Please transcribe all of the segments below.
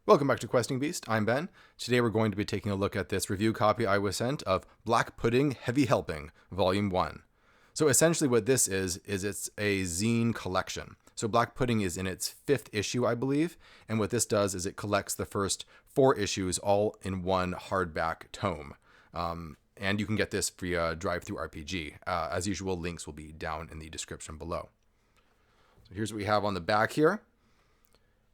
Welcome back to Questing Beast. I'm Ben. Today we're going to be taking a look at this review copy I was sent of Black Pudding Heavy Helping, Volume 1. So essentially what this is it's a zine collection. So Black Pudding is in its 5th issue, I believe, and what this does is it collects the first 4 issues all in one hardback tome. And you can get this via Drive-Thru RPG. As usual, links will be down in the description below. So here's what we have on the back here.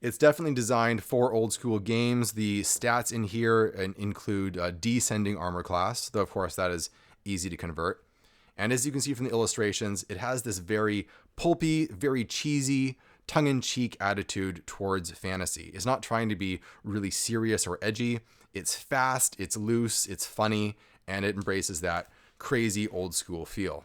It's definitely designed for old school games. The stats in here include descending armor class, though of course that is easy to convert. And as you can see from the illustrations, it has this very pulpy, very cheesy, tongue-in-cheek attitude towards fantasy. It's not trying to be really serious or edgy. It's fast, it's loose, it's funny, and it embraces that crazy old school feel.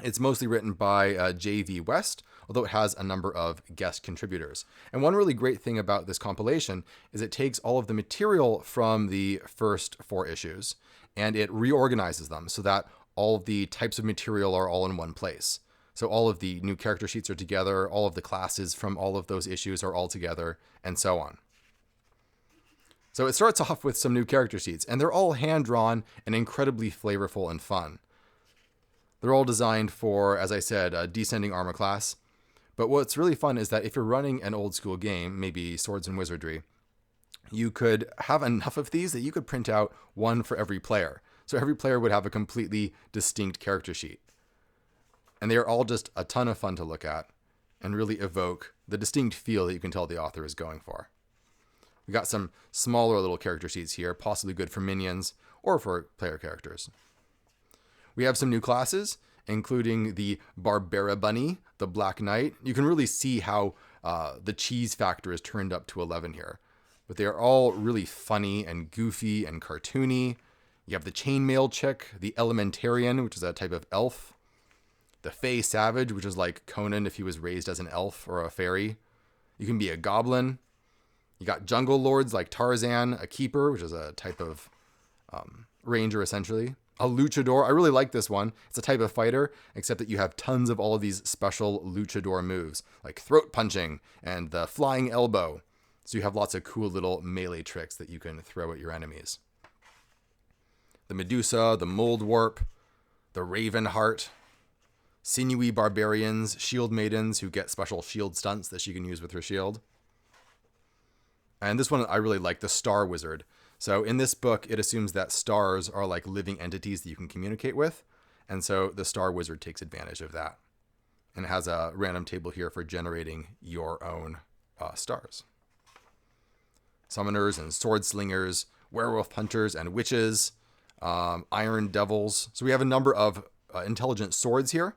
It's mostly written by J.V. West, although it has a number of guest contributors. And one really great thing about this compilation is it takes all of the material from the first 4 issues and it reorganizes them so that all of the types of material are all in one place. So all of the new character sheets are together, all of the classes from all of those issues are all together, and so on. So it starts off with some new character sheets, and they're all hand-drawn and incredibly flavorful and fun. They're all designed for, as I said, a descending armor class. But what's really fun is that if you're running an old school game, maybe Swords and Wizardry, you could have enough of these that you could print out one for every player. So every player would have a completely distinct character sheet. And they are all just a ton of fun to look at and really evoke the distinct feel that you can tell the author is going for. We got some smaller little character sheets here, possibly good for minions or for player characters. We have some new classes, including the Barbara Bunny, the Black Knight. You can really see how the cheese factor is turned up to 11 here. But they are all really funny and goofy and cartoony. You have the Chainmail Chick, the Elementarian, which is a type of elf. The Fey Savage, which is like Conan if he was raised as an elf or a fairy. You can be a goblin. You got Jungle Lords like Tarzan, a Keeper, which is a type of ranger essentially. A luchador. I really like this one. It's a type of fighter, except that you have tons of all of these special luchador moves, like throat punching and the flying elbow. So you have lots of cool little melee tricks that you can throw at your enemies. The Medusa, the Mold Warp, the Raven Heart, sinewy barbarians, shield maidens who get special shield stunts that she can use with her shield. And this one I really like, the Star Wizard. So in this book, it assumes that stars are like living entities that you can communicate with. And so the Star Wizard takes advantage of that. And it has a random table here for generating your own stars. Summoners and sword slingers, werewolf hunters and witches, iron devils. So we have a number of intelligent swords here,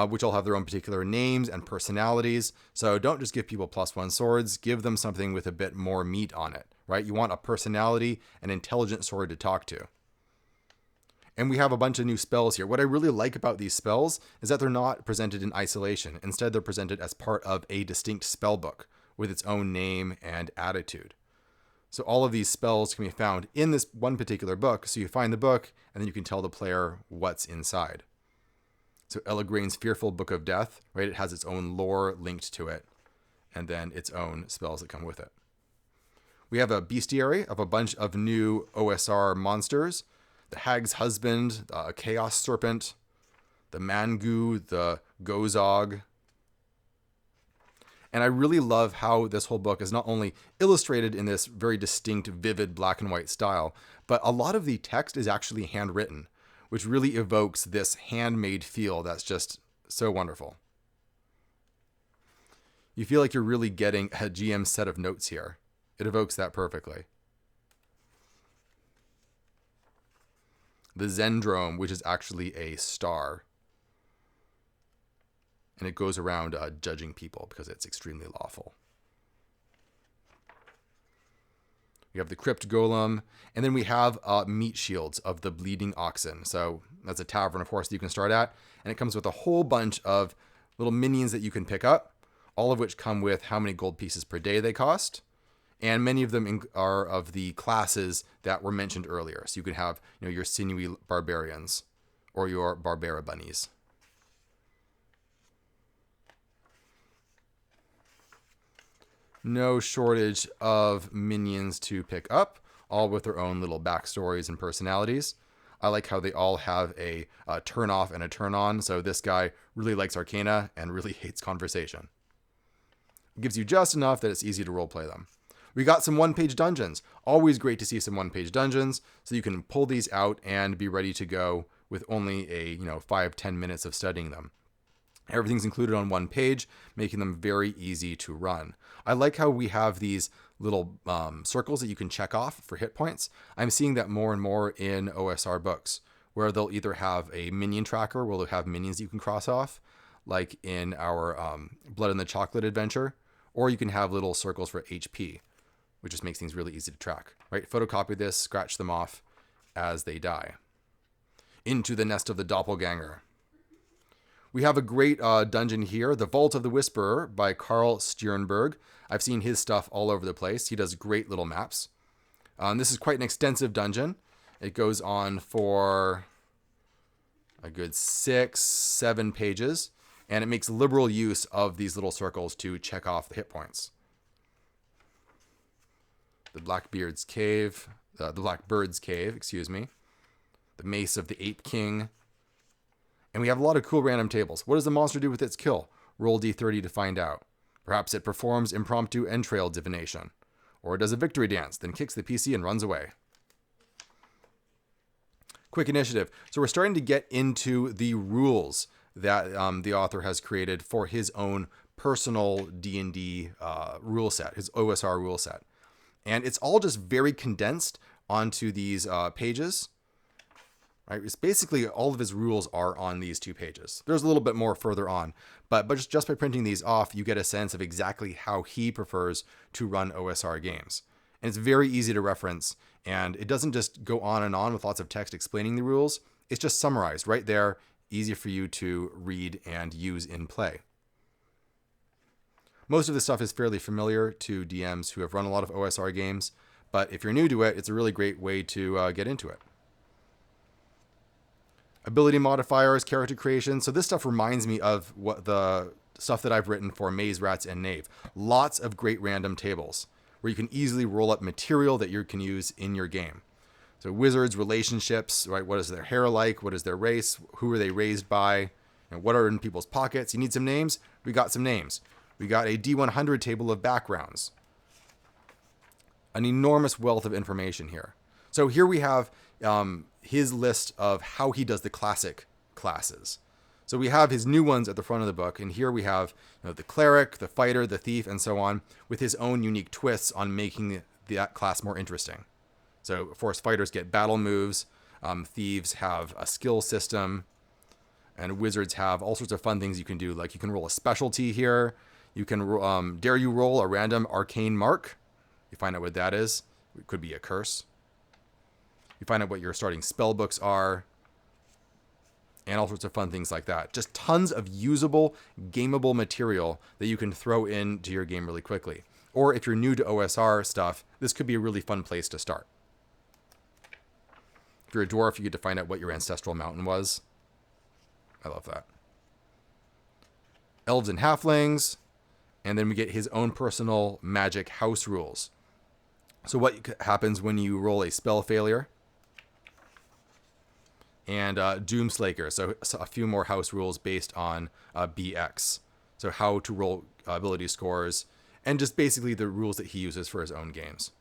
which all have their own particular names and personalities. So don't just give people +1 swords, give them something with a bit more meat on it. Right? You want a personality, an intelligent sword to talk to. And we have a bunch of new spells here. What I really like about these spells is that they're not presented in isolation. Instead, they're presented as part of a distinct spell book with its own name and attitude. So all of these spells can be found in this one particular book. So you find the book, and then you can tell the player what's inside. So Ellagraine's Fearful Book of Death, right? It has its own lore linked to it, and then its own spells that come with it. We have a bestiary of a bunch of new OSR monsters. The Hag's Husband, a Chaos Serpent, the Mangu, the Gozog. And I really love how this whole book is not only illustrated in this very distinct, vivid black and white style, but a lot of the text is actually handwritten, which really evokes this handmade feel that's just so wonderful. You feel like you're really getting a GM set of notes here. It evokes that perfectly. The Zendrome, which is actually a star. And it goes around judging people because it's extremely lawful. We have the Crypt Golem. And then we have meat shields of the Bleeding Oxen. So that's a tavern, of course, that you can start at. And it comes with a whole bunch of little minions that you can pick up, all of which come with how many gold pieces per day they cost. And many of them are of the classes that were mentioned earlier. So you can have, your sinewy barbarians or your Barbara bunnies. No shortage of minions to pick up, all with their own little backstories and personalities. I like how they all have a turn off and a turn on. So this guy really likes Arcana and really hates conversation. It gives you just enough that it's easy to roleplay them. We got some one-page dungeons. Always great to see some one-page dungeons, so you can pull these out and be ready to go with only a 5-10 minutes of studying them. Everything's included on one page, making them very easy to run. I like how we have these little circles that you can check off for hit points. I'm seeing that more and more in OSR books, where they'll either have a minion tracker, where they'll have minions you can cross off, like in our Blood in the Chocolate adventure, or you can have little circles for HP, which just makes things really easy to track. Right? Photocopy this, scratch them off as they die. Into the nest of the doppelganger. We have a great dungeon here, The Vault of the Whisperer by Carl Stjernberg. I've seen his stuff all over the place. He does great little maps. This is quite an extensive dungeon. It goes on for a good 6-7 pages, and it makes liberal use of these little circles to check off the hit points. The Blackbird's Cave, excuse me. The Mace of the Ape King. And we have a lot of cool random tables. What does the monster do with its kill? Roll d30 to find out. Perhaps it performs impromptu entrail divination. Or it does a victory dance, then kicks the PC and runs away. Quick initiative. So we're starting to get into the rules that the author has created for his own personal D&D rule set, his OSR rule set. And it's all just very condensed onto these pages. Right? It's basically all of his rules are on these 2 pages. There's a little bit more further on, but just by printing these off, you get a sense of exactly how he prefers to run OSR games. And it's very easy to reference, and it doesn't just go on and on with lots of text explaining the rules. It's just summarized right there, easy for you to read and use in play. Most of this stuff is fairly familiar to DMs who have run a lot of OSR games, but if you're new to it, it's a really great way to get into it. Ability modifiers, character creation. So this stuff reminds me of what the stuff that I've written for Maze, Rats, and Knave. Lots of great random tables where you can easily roll up material that you can use in your game. So wizards, relationships, right? What is their hair like? What is their race? Who are they raised by? And what are in people's pockets? You need some names? We got some names. We got a D100 table of backgrounds. An enormous wealth of information here. So here we have his list of how he does the classic classes. So we have his new ones at the front of the book, and here we have the cleric, the fighter, the thief, and so on, with his own unique twists on making that class more interesting. So of course, fighters get battle moves, thieves have a skill system, and wizards have all sorts of fun things you can do. Like you can roll a specialty here. You can dare you roll a random arcane mark. You find out what that is. It could be a curse. You find out what your starting spell books are, and all sorts of fun things like that. Just tons of usable, gameable material that you can throw into your game really quickly. Or if you're new to OSR stuff, this could be a really fun place to start. If you're a dwarf, you get to find out what your ancestral mountain was. I love that. Elves and halflings, and then we get his own personal magic house rules. So what happens when you roll a spell failure? And Doomslaker, so a few more house rules based on BX. So how to roll ability scores, and just basically the rules that he uses for his own games.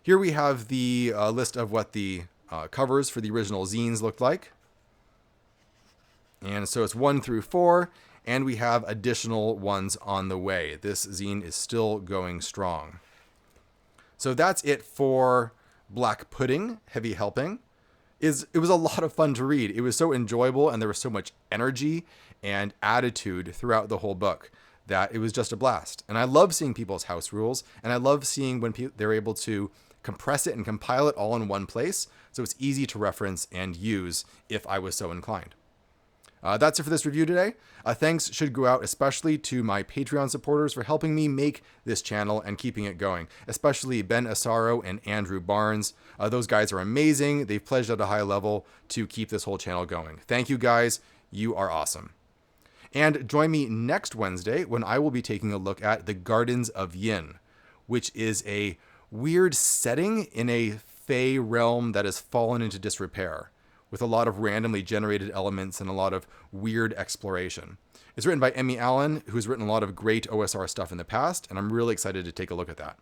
Here we have the list of what the covers for the original zines looked like. And so it's 1 through 4, and we have additional ones on the way. This zine is still going strong. So that's it for Black Pudding, Heavy Helping. It was a lot of fun to read. It was so enjoyable, and there was so much energy and attitude throughout the whole book that it was just a blast. And I love seeing people's house rules, and I love seeing when they're able to compress it and compile it all in one place, so it's easy to reference and use if I was so inclined. That's it for this review today. Thanks should go out especially to my Patreon supporters for helping me make this channel and keeping it going, especially Ben Asaro and Andrew Barnes. Those guys are amazing. They've pledged at a high level to keep this whole channel going. Thank you guys. You are awesome. And join me next Wednesday when I will be taking a look at The Gardens of Yin. which is a weird setting in a Fey realm that has fallen into disrepair, with a lot of randomly generated elements and a lot of weird exploration. It's written by Emmy Allen, who's written a lot of great OSR stuff in the past, and I'm really excited to take a look at that.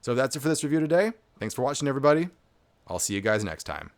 So that's it for this review today. Thanks for watching, everybody. I'll see you guys next time.